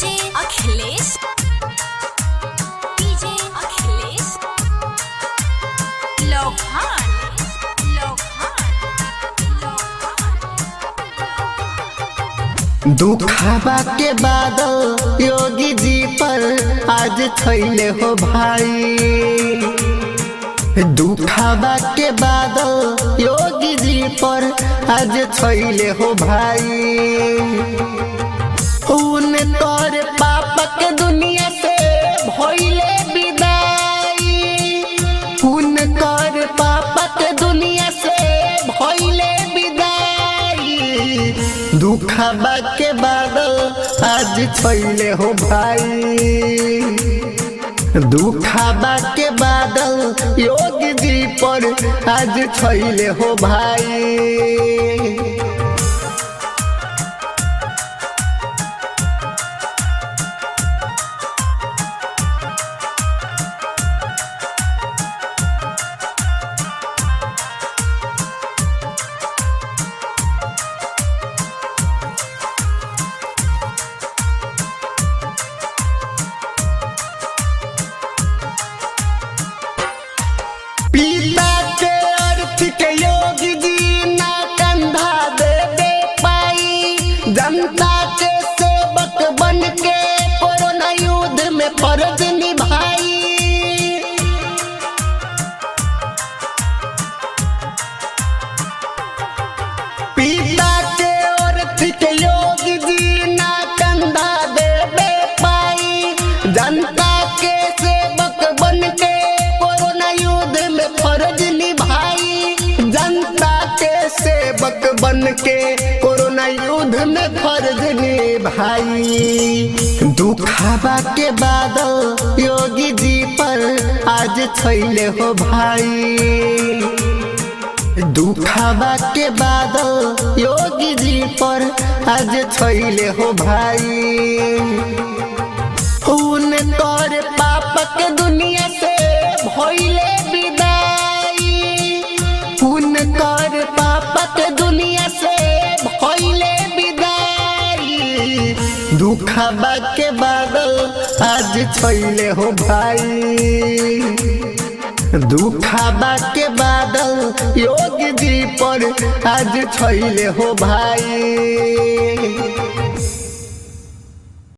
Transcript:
DJ Akhilesh DJ Akhilesh लोहान दुखावा के बादल योगी जी पर आज छैले हो भाई। दुखावा के बादल योगी जी पर आज छैले हो भाई। उन तोर पाप के दुनिया से भइले विदाई। उन तोर पाप के दुनिया से भइले विदाई। दुखावा के बादल आज छैले हो भाई। दुखावा के बादल योगी जी पर आज छैले हो भाई। पिता के अर्थ के योगी जी ना कंधा दे दे पाई। जनता के सेवक बन के कोरोना युद्ध में फर्ज निभाई। पिता के अर्थ के योगी जी ना कंधा दे दे पाई। जनता के सेवक बन के फर्ज निभाई। जनता के सेवक बन के कोरोना युद्ध में फर्ज निभाई। दुखावा के बादल योगी जी पर आज छैले हो भाई। दुखावा के बादल योगी जी पर आज छैले हो भाई। उन तोर पाप के दुनिया से भइले कर पाप दुनिया से भइले विदाई। दुखावा के बादल आज छैले हो भाई। दुखावा के बादल योगी जी पर आज छैले हो भाई।